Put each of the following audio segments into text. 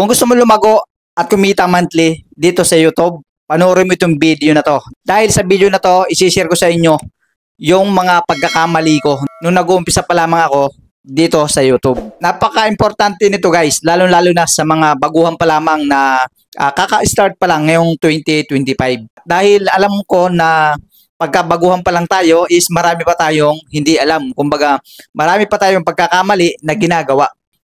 Kung gusto mo lumago at kumita monthly dito sa YouTube, panoorin mo itong video na to. Dahil sa video na to, isishare ko sa inyo yung mga pagkakamali ko nung nag-uumpisa pa lamang ako dito sa YouTube. Napaka-importante nito guys, lalo-lalo na sa mga baguhan pa lamang na kaka-start pa lang ngayong 2025. Dahil alam ko na pagkabaguhan pa lang tayo is marami pa tayong hindi alam. Kumbaga, marami pa tayong pagkakamali na ginagawa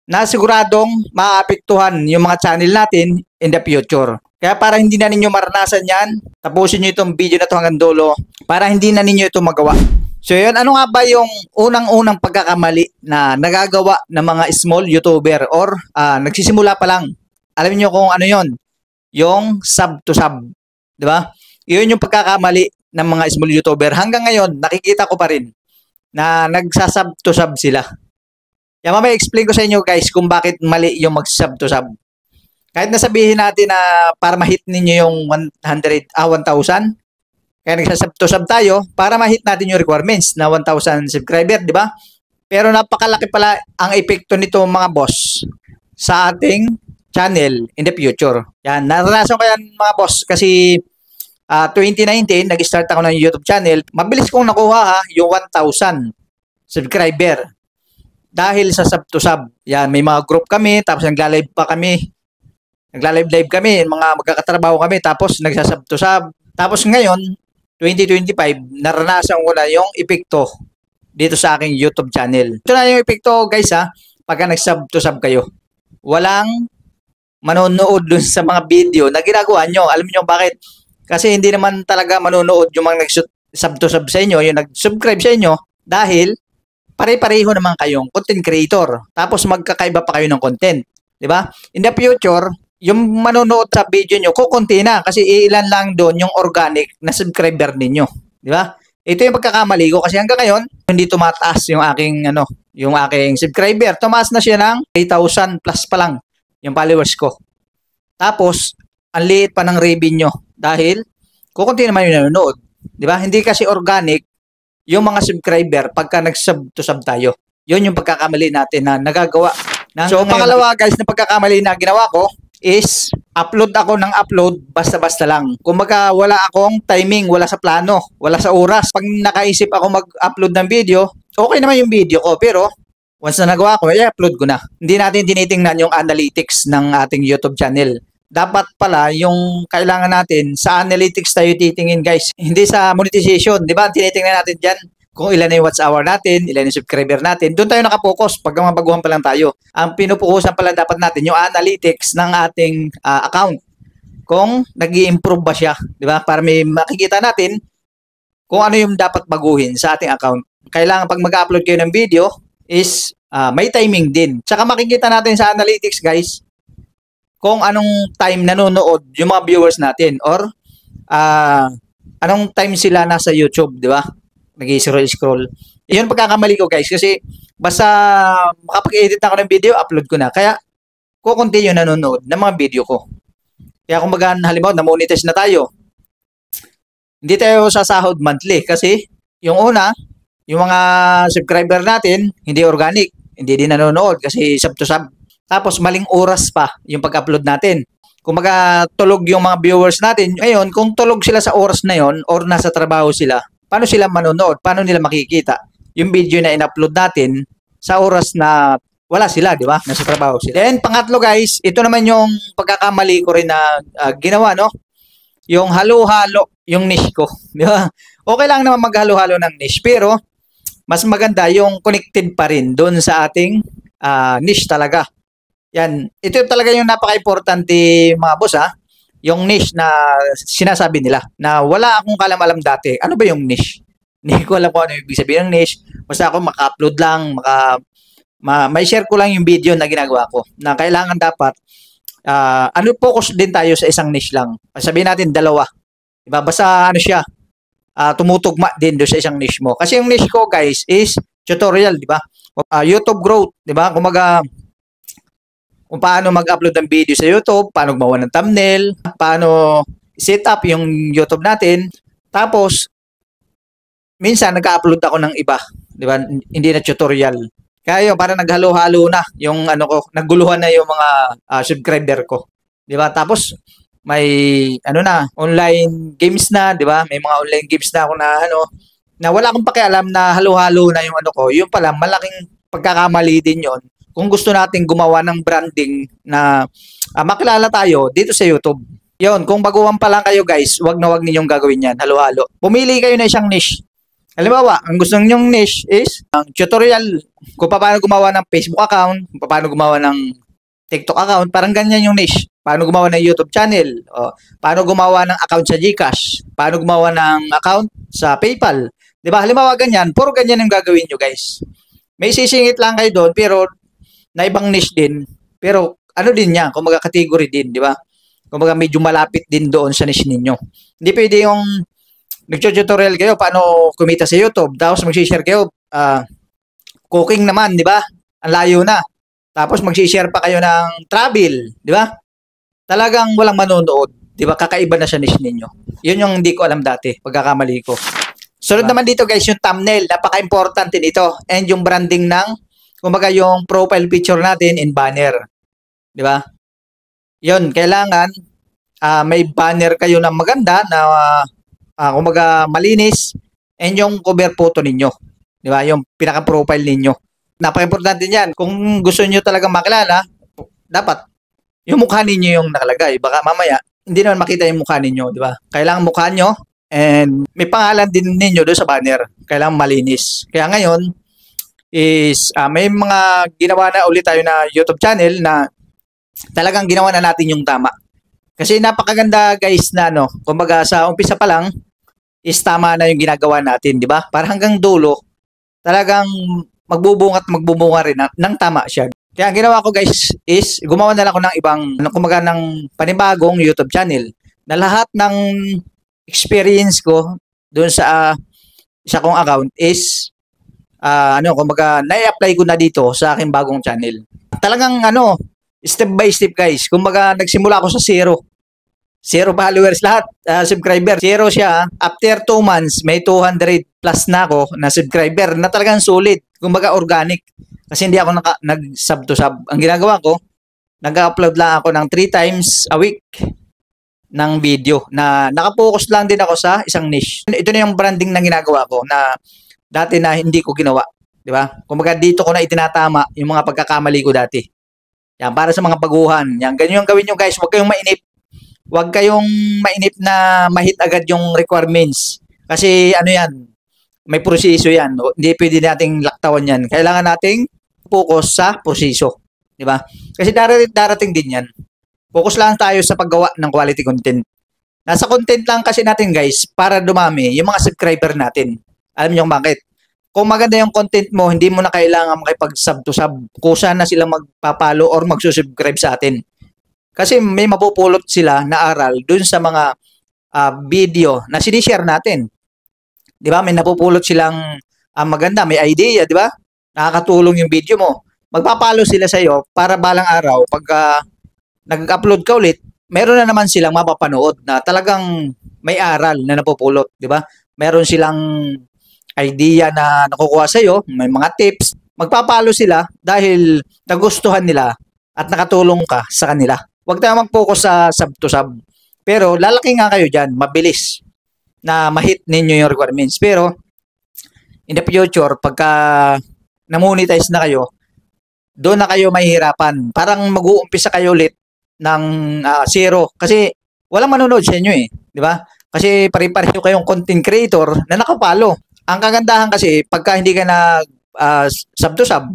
na siguradong maapektuhan yung mga channel natin in the future. Kaya para hindi na ninyo maranasan yan, tapusin nyo itong video na ito hanggang dulo para hindi na ninyo ito magawa. So yun, ano nga ba yung unang-unang pagkakamali na nagagawa ng mga small YouTuber or nagsisimula pa lang? Alam niyo kung ano yon? Yung sub to sub. Di ba? Yun yung pagkakamali ng mga small YouTuber. Hanggang ngayon, nakikita ko pa rin na nagsasub to sub sila. Yan, mamaya explain ko sa inyo guys kung bakit mali yung mag-sub to sub. Kahit nasabihin natin na para ma-hit ninyo yung 1,000, kaya nagsasub to sub tayo para ma-hit natin yung requirements na 1,000 subscriber, di ba? Pero napakalaki pala ang epekto nito mga boss sa ating channel in the future. Yan, naranasan ko yan mga boss kasi 2019, nag-start ako ng YouTube channel. Mabilis kong nakuha yung 1,000 subscriber. Dahil sa sub to sub. Yan, may mga group kami, tapos nagla-live pa kami. Nagla-live kami, mga magkakatrabaho kami, tapos nagsasub to sub. Tapos ngayon, 2025, naranasan ko na yung epekto dito sa aking YouTube channel. Ito na yung epekto guys pagka nag-sub to sub kayo. Walang manonood dun sa mga video na ginagawa nyo. Alam nyo bakit? Kasi hindi naman talaga manonood yung mga nag-sub to sub sa inyo, yung nag-subscribe sa inyo, dahil pare-pareho naman kayong content creator. Tapos magkakaiba pa kayo ng content. Di ba? In the future, yung manonood sa video nyo, kukunti na. Kasi ilan lang doon yung organic na subscriber ninyo. Di ba? Ito yung pagkakamali ko. Kasi hanggang ngayon, hindi tumataas yung aking subscriber. Tumaas na siya ng 3,000 plus pa lang yung followers ko. Tapos, ang liit pa ng revenue. Dahil, kukunti naman yung nanonood. Di ba? Hindi kasi organic yung mga subscriber pagka nag-sub to sub tayo. Yun yung pagkakamali natin na nagagawa. So, pangalawa guys na pagkakamali na ginawa ko is upload ako ng upload basta-basta lang. Kumbaga wala akong timing, wala sa plano, wala sa oras. Pag nakaisip ako mag-upload ng video, okay naman yung video ko. Pero once na nagawa ko, i-upload ko na. Hindi natin tinitingnan yung analytics ng ating YouTube channel. Dapat pala yung kailangan natin sa analytics tayo titingin guys. Hindi sa monetization. Di ba? Tinitingnan natin dyan kung ilan na yung watch hour natin, ilan yung subscriber natin. Doon tayo nakapokus pag mabaguhan pa lang tayo. Ang pinupukusan pala dapat natin yung analytics ng ating account. Kung nag-i-improve ba siya. Di ba? Para may makikita natin kung ano yung dapat baguhin sa ating account. Kailangan pag mag-upload kayo ng video is may timing din. Tsaka makikita natin sa analytics guys kung anong time nanonood yung mga viewers natin or anong time sila nasa YouTube, di ba? Nag-scroll. Yun pagkakamali ko guys kasi basta makapag-edit ako ng video, upload ko na. Kaya kukunti yung nanonood ng mga video ko. Kaya kung halimbawa na-monetize na tayo, hindi tayo sasahod monthly kasi yung una, yung mga subscriber natin, hindi organic, hindi din nanonood kasi sub to sub. Tapos maling oras pa yung pag-upload natin. Kung tulog yung mga viewers natin, ngayon kung tulog sila sa oras na yon or nasa trabaho sila, paano sila manonood? Paano nila makikita yung video na in-upload natin sa oras na wala sila, di ba? Nasa trabaho sila. Then pangatlo guys, ito naman yung pagkakamali ko rin na ginawa, no? Yung halo-halo yung niche ko, di ba? Okay lang naman maghalo-halo ng niche, pero mas maganda yung connected pa rin doon sa ating niche talaga. Yan, ito talaga yung napaka-importante mga boss yung niche na sinasabi nila na wala akong kalam-alam dati. Ano ba yung niche? Hindi ko alam kung ano yung ibig sabihin ng niche. Basta ako maka-upload lang, may share ko lang yung video na ginagawa ko na kailangan dapat focus din tayo sa isang niche lang. Sabihin natin dalawa. Diba? Basta siya, tumutugma din doon sa isang niche mo. Kasi yung niche ko guys is tutorial, di ba? YouTube growth, di ba? Kung paano mag-upload ng video sa YouTube, paano gumawa ng thumbnail, paano set up yung YouTube natin. Tapos, minsan nag-upload ako ng iba, di ba? Hindi na tutorial. Kaya yun, parang naghalo-halo na yung ano ko, nagguluhan na yung mga subscriber ko. 'Di ba? Tapos may ano na, online games na, 'di ba? May mga online games na ako na ano, na wala akong pakialam na halo-halo na yung ano ko. Yung pala malaking pagkakamali din 'yon. Kung gusto nating gumawa ng branding na makilala tayo dito sa YouTube. Yun, kung baguhan pa lang kayo guys, wag ninyong gagawin yan, halo-halo. Pumili kayo na isang niche. Halimbawa, ang gusto ninyong niche is ang tutorial kung paano gumawa ng Facebook account, kung paano gumawa ng TikTok account, parang ganyan yung niche. Paano gumawa ng YouTube channel, o paano gumawa ng account sa GCash, paano gumawa ng account sa PayPal. 'Di ba? Halimbawa ganyan, puro ganyan yung gagawin nyo guys. May sisingit lang kayo doon pero na ibang niche din. Pero ano din yan, kumbaga category din, di ba? Kumbaga medyo malapit din doon sa niche ninyo. Hindi pwede yung nagtututorial kayo paano kumita sa YouTube, tapos mag-share kayo cooking naman, di ba? Ang layo na. Tapos mag-share pa kayo ng travel, di ba? Talagang walang manonood, di ba? Kakaiba na sa niche ninyo. Yun yung hindi ko alam dati, pagkakamali ko. Sunod naman dito guys, yung thumbnail, napaka-importante nito. And yung branding ng, kumbaga yung profile picture natin in banner. Di ba? Yun, kailangan may banner kayo na maganda na kumbaga malinis and yung cover photo ninyo. Di ba? Yung pinaka-profile ninyo. Napaka-importante niyan. Kung gusto niyo talaga makilala, dapat yung mukha ninyo yung nakalagay. Baka mamaya, hindi naman makita yung mukha ninyo. Di ba? Kailangan mukha nyo and may pangalan din ninyo doon sa banner. Kailangan malinis. Kaya ngayon, is may mga ginawa na ulit tayo na YouTube channel na talagang ginawa na natin yung tama. Kasi napakaganda guys na no, kumbaga sa umpisa pa lang is tama na yung ginagawa natin, di ba? Para hanggang dulo, talagang magbubunga rin ng tama siya. Kaya ang ginawa ko guys is gumawa na lang ako ng ibang, kumbaga ng panibagong YouTube channel na lahat ng experience ko doon sa isa kong account is kumbaga na-apply ko na dito sa aking bagong channel. Talagang step by step guys. Kumbaga nagsimula ako sa zero. Zero followers lahat, subscriber. Zero siya. After 2 months, may 200 plus na ako na subscriber na talagang solid. Kumbaga organic. Kasi hindi ako nag-sub to sub. Ang ginagawa ko, nag-upload lang ako ng 3 times a week ng video na nakapokus lang din ako sa isang niche. Ito na yung branding na ginagawa ko na dati na hindi ko ginawa, di ba? Kumbaga dito ko na itinatama yung mga pagkakamali ko dati. Yan, para sa mga baguhan. Yan, ganyan yung gawin nyo guys. Huwag kayong mainip. Huwag kayong mainip na mahit agad yung requirements. Kasi yan, may proseso yan. Hindi pwede nating laktawan yan. Kailangan nating focus sa proseso. Di ba? Kasi darating din yan. Focus lang tayo sa paggawa ng quality content. Nasa content lang kasi natin guys para dumami yung mga subscriber natin. Alam niyo bakit? Kung maganda yung content mo, hindi mo na kailangan makipag-sub to sub. Kusa na sila magpapalo or magsusubscribe sa atin. Kasi may mapupulot sila na aral dun sa mga video na sinishare natin. Di ba? May napupulot silang maganda, may idea, di ba? Nakakatulong yung video mo. Magpapalo sila sa iyo para balang araw, pag nag-upload ka ulit, meron na naman silang mapapanood na talagang may aral na napupulot, di ba? Meron silang idea na nakukuha sa iyo, may mga tips, magpapalo sila dahil nagustuhan nila at nakatulong ka sa kanila. Huwag tayo mag-focus sa sub to sub. Pero lalaki nga kayo dyan, mabilis na ma-hit ninyo yung requirements. Pero in the future, pagka na-monetize na kayo, doon na kayo mahihirapan. Parang mag-uumpisa kayo ulit ng zero. Kasi walang manonood sa inyo eh. Di ba? Kasi pare-pareho kayong content creator na nakapalo. Ang kagandahan kasi, pagka hindi ka na sub to sub,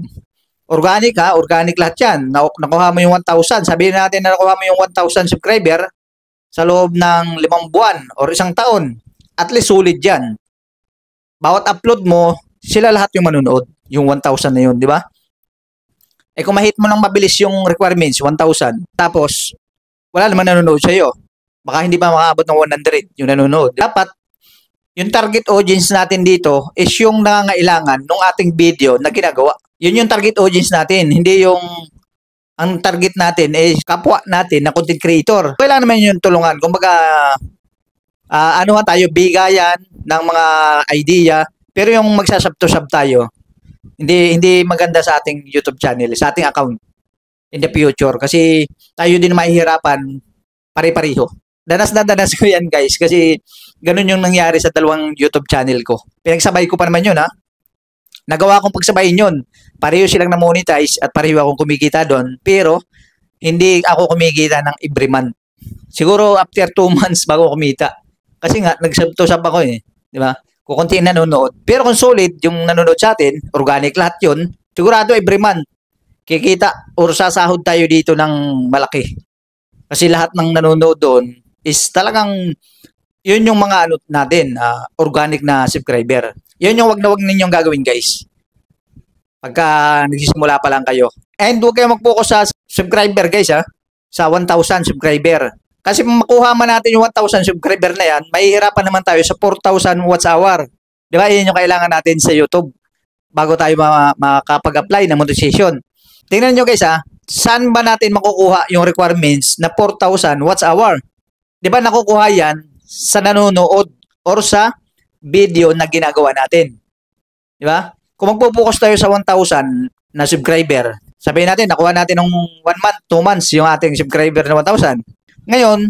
organic lahat yan. Nakuha mo yung 1,000. Sabihin natin na nakuha mo yung 1,000 subscriber sa loob ng 5 buwan or 1 taon. At least solid yan. Bawat upload mo, sila lahat yung manonood. Yung 1,000 na yun, di ba? Eh kung ma-hit mo lang mabilis yung requirements, 1,000, tapos wala naman nanonood sa'yo. Baka hindi pa makaabot ng 100 yung nanonood. Dapat, yung target audience natin dito is yung nangangailangan ng ating video na ginagawa. Yun yung target audience natin. Hindi yung ang target natin is kapwa natin na content creator. Kailangan naman yung tulungan. Kumbaga, tayo, bigayan ng mga idea. Pero yung magsasub to sub tayo, Hindi maganda sa ating YouTube channel, sa ating account in the future kasi tayo din mahihirapan pare-pareho. Danas na danas ko yan guys kasi ganun yung nangyari sa dalawang YouTube channel ko. Pinagsabay ko pa naman yun ha. Nagawa kong pagsabayin yun. Pareho silang na-monetize at pareho akong kumikita doon. Pero hindi ako kumikita ng every month. Siguro after 2 months bago kumita. Kasi nga, nagsab-to-sab ako eh. Di ba? Kukunti nanonood. Pero kung solid, yung nanonood sa atin, organic lahat yun, sigurado every month, kikita or sasahod tayo dito ng malaki. Kasi lahat ng nanonood doon is talagang, yun yung mga ano natin, organic na subscriber. Yun yung wag na wag ninyong gagawin guys. Pagka nagsisimula pa lang kayo. And huwag kayo mag-focus sa subscriber guys ha. Sa 1,000 subscriber. Kasi kung makuha man natin yung 1,000 subscriber na yan, mahihirapan naman tayo sa 4,000 watch hour. Di ba? Yan yung kailangan natin sa YouTube bago tayo makapag-apply ng monetization. Tingnan nyo guys ha, saan ba natin makukuha yung requirements na 4,000 watch hour? Di ba nakukuha yan sa nanonood or sa video na ginagawa natin? Di ba? Kung magpo-focus tayo sa 1,000 na subscriber, sabihin natin, nakuha natin ng 1 month, 2 months yung ating subscriber na 1,000. Ngayon,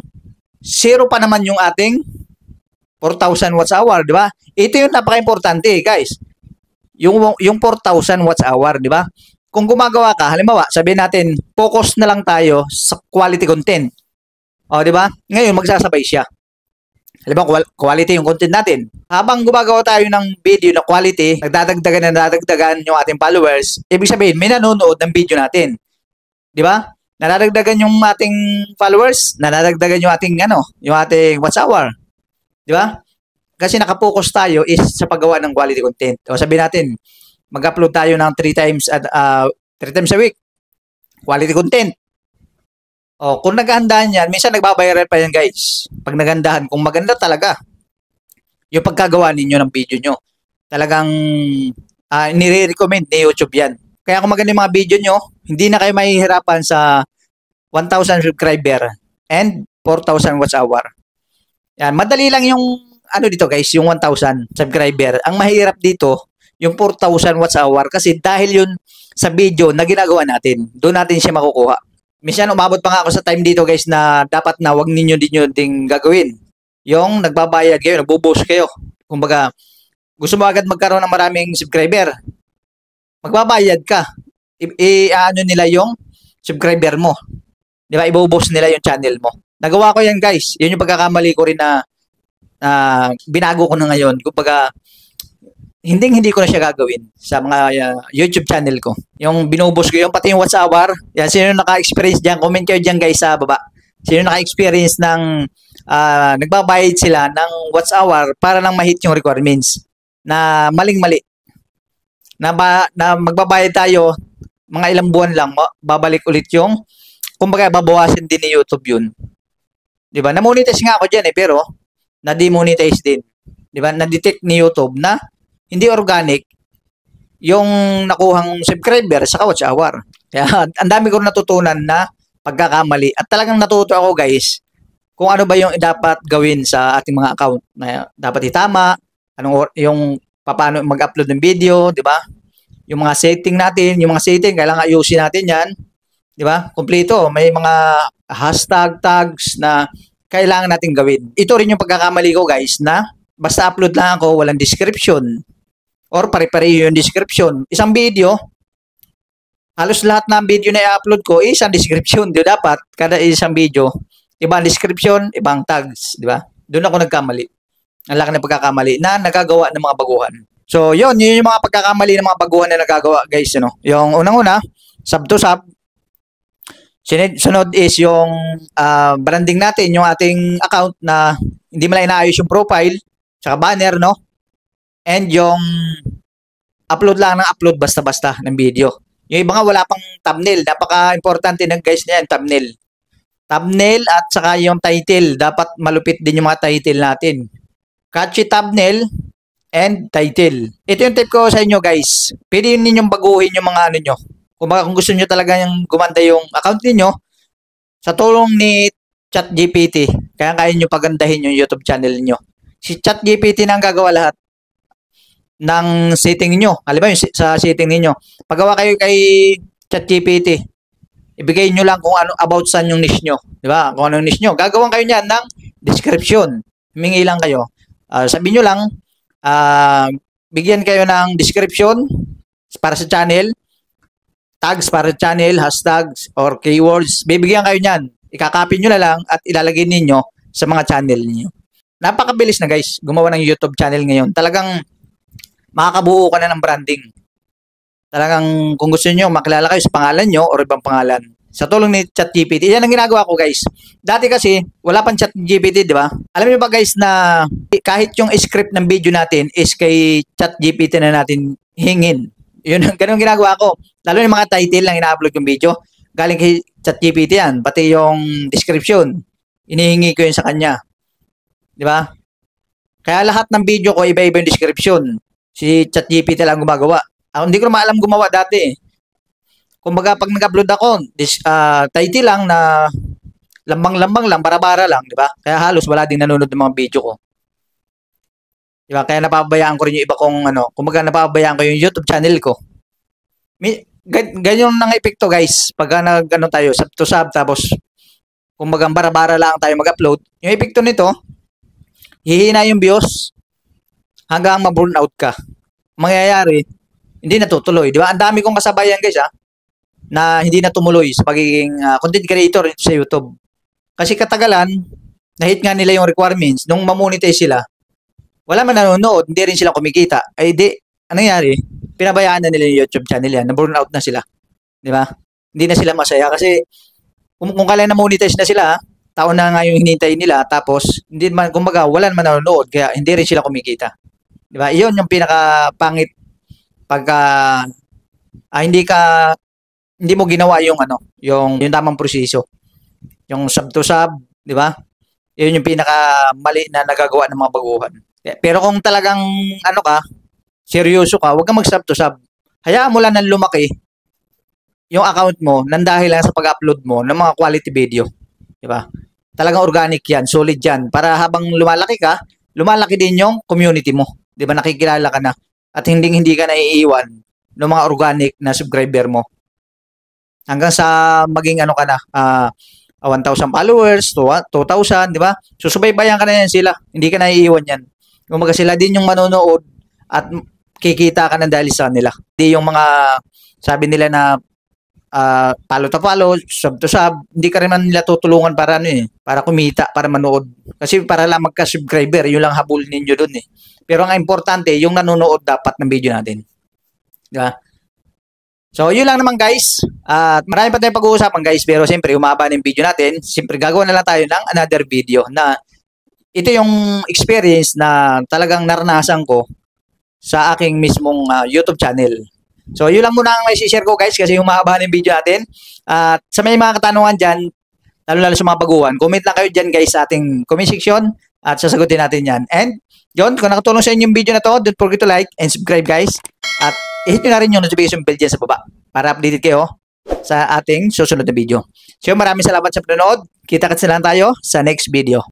zero pa naman yung ating 4,000 watch hour, di ba? Ito yung napaka-importante, guys. Yung 4,000 watch hour, di ba? Kung gumagawa ka, halimbawa, sabihin natin, focus na lang tayo sa quality content. O, di ba? Ngayon, magsasabay siya. Halimbawa, quality yung content natin. Habang gumagawa tayo ng video na quality, nadadagdagan yung ating followers, ibig sabihin, may nanonood ng video natin. Di ba? Nadadagdagan yung ating followers, nadadagdagan yung ating yung ating watch hour. Di ba? Kasi nakapokus tayo is sa paggawa ng quality content. O sabihin natin, mag-upload tayo ng 3 times a week. Quality content. O kung naghahandaan yan, minsan nagbabayaran pa yan guys. Pag naghandahan, kung maganda talaga yung pagkagawa ninyo ng video nyo, talagang nire-recommend ni YouTube yan. Kaya kung maganda yung mga video nyo, hindi na kayo mahihirapan sa 1,000 subscriber and 4,000 watch hour. Yan, madali lang yung dito guys, yung 1,000 subscriber. Ang mahirap dito, yung 4,000 watch hour kasi dahil yun sa video na ginagawa natin, doon natin siya makukuha. Minsan umabot pa nga ako sa time dito guys na dapat na wag ninyo ding gagawin. Yung nagbabayad kayo, nagbo-boast kayo. Kumbaga, gusto mo agad magkaroon ng maraming subscriber, magbabayad ka. Ano nila yung subscriber mo. Di ba? Ibo-boast nila yung channel mo. Nagawa ko yan guys. Yun yung pagkakamali ko rin na binago ko na ngayon. Kumbaga, hindi ko na siya gagawin sa mga YouTube channel ko. Yung binubos ko yung pati yung watch hour. Yan, sino naka-experience dyan? Comment kayo dyan guys sa baba. Sino naka-experience ng nagbabayad sila ng watch hour para lang ma-hit yung requirements na maling-mali. Na magbabayad tayo mga ilang buwan lang, babalik ulit yung kumbaga babawasan din ni YouTube yun. 'Di ba? Na-monetize nga ako diyan pero na-demonetize din. 'Di ba? Na-detect ni YouTube na hindi organic yung nakuhang subscriber sa watch hour. Kaya ang dami ko natutunan na pagkakamali at talagang natuto ako guys kung ano ba yung dapat gawin sa ating mga account na dapat itama, yung paano mag-upload ng video, 'di ba? Yung mga setting natin, kailangan ayusin natin 'yan. 'Di ba? Kumpleto, may mga hashtag tags na kailangan nating gawin. Ito rin yung pagkakamali ko, guys, na basta upload lang ako, walang description or pare-pareho yung description. Isang video, halos lahat ng video na i-upload ko isang description. Di dapat kada isang video, ibang description, ibang tags, 'di ba? Doon ako nagkamali. Ang laki ng pagkakamali na nagagawa ng mga baguhan. So, yun yung mga pagkakamali ng mga baguhan na nagagawa, guys. Yung unang-una, sub to sub. Sunod is yung branding natin, yung ating account na hindi mo lang inaayos yung profile, tsaka banner, no? And yung upload lang ng upload basta-basta ng video. Yung iba nga wala pang thumbnail. Napaka-importante ng guys na yan, thumbnail. Thumbnail at saka yung title. Dapat malupit din yung mga title natin. Catchy thumbnail and title. Ito yung tip ko sa inyo guys. Pwede yun ninyong baguhin yung mga nyo. Kung gusto nyo talaga yung gumanda yung account niyo sa tulong ni ChatGPT, kaya nyo pagandahin yung YouTube channel niyo. Si ChatGPT na ang gagawa lahat. ng setting niyo. Halimbawa yung sa setting niyo. Paggawa kayo kay ChatGPT, ibigay niyo lang kung ano about saan yung niche niyo, 'di ba? Kung ano yung niche niyo. Gagawin kayo niyan ng description. Humingi lang kayo. Sabihin niyo lang bigyan kayo ng description para sa channel, tags para sa channel, hashtags or keywords. Bibigyan kayo niyan. Ikakopy niyo na lang at ilalagay ninyo sa mga channel niyo. Napakabilis na guys, gumawa ng YouTube channel ngayon. Talagang makakabuo ka na ng branding. Talagang kung gusto niyo makilala kayo sa pangalan niyo or ibang pangalan, sa tulong ni ChatGPT. Yan ang ginagawa ko guys. Dati kasi wala pang ChatGPT, di ba? Alam niyo ba guys na kahit yung script ng video natin is kay ChatGPT na natin hingin. Yun ang ganun ginagawa ko. Lalo yung mga title lang ina-upload yung video, galing kay ChatGPT yan. Pati yung description, inihingi ko yun sa kanya. Di ba? Kaya lahat ng video ko iba-iba yung description. Si ChatGPT lang gumagawa. Hindi ko naman alam gumawa dati. Kumbaga pag nag-upload ako, title lang na lambang-lambang lang, bara-bara lang, di ba? Kaya halos wala ding nanonood ng mga video ko. Di ba? Kaya napapabayaan ko rin yung iba kong kumbaga napapabayaan ko yung YouTube channel ko. Ganyan nang epekto guys. Pag tayo, sub to sub, tapos kumbaga bara-bara lang tayo mag-upload. Yung epekto nito, hihina yung views hanggang ma-burn out ka. Mangyayari, hindi natutuloy. Di ba? Ang dami kong kasabayan guys na hindi na tumuloy sa pagiging content creator sa YouTube. Kasi katagalan, na-hit nga nila yung requirements. Nung mamonetize sila, wala man nanonood, hindi rin sila kumikita. Ay di, ano nangyari? Pinabayaan na nila yung YouTube channel yan. Na-burn out na sila. Di ba? Hindi na sila masaya kasi kung kailan na-monetize na sila, taon na nga yung hinintay nila, tapos hindi man, kumbaga, wala naman nanonood, kaya hindi rin sila kumikita. Di ba? Iyon yung pinaka-pangit pagka hindi mo ginawa yung yung tamang proseso. Yung sub to sub, di ba? Yun yung pinaka-mali na nagagawa ng mga baguhan. Pero kung talagang seryoso ka, huwag kang mag-sub to sub. Hayaan mo lang nang lumaki yung account mo nang dahil lang sa pag-upload mo ng mga quality video. Di ba? Talagang organic yan, solid yan. Para habang lumalaki ka, lumalaki din yung community mo. Di ba? Nakikilala ka na. At hindi ka naiiwan ng mga organic na subscriber mo. Hanggang sa maging 1,000 followers, 2,000, di ba? Susubaybayan ka na yan sila. Hindi ka naiiwan yan. Kumbaga sila din yung manonood at kikita ka na dahil sa nila. Hindi yung mga sabi nila na follow to follow, sub to sub, hindi ka rin man nila tutulungan para para kumita, para manood. Kasi para lang magka-subscriber, yun lang habol ninyo dun Pero ang importante, yung nanonood dapat ng video natin. Di ba? So, yun lang naman guys. At marami pa tayong pag-uusapan guys, pero siyempre umaba ng video natin. Siyempre gagawa na lang tayo ng another video na ito yung experience na talagang naranasan ko sa aking mismong YouTube channel. So, yun lang muna ang i-share ko guys kasi humahaba ng video natin. At sa may mga katanungan dyan, lalo sa mga baguhan, comment lang kayo dyan guys sa ating comment section at sasagutin natin yan. And yun, kung nakatulong sa inyo yung video na to, don't forget to like and subscribe guys. At i-hit nyo na rin yung notification bell dyan sa baba para updated kayo sa ating susunod na video. So maraming salamat sa panonood. Kita-kits na lang tayo sa next video.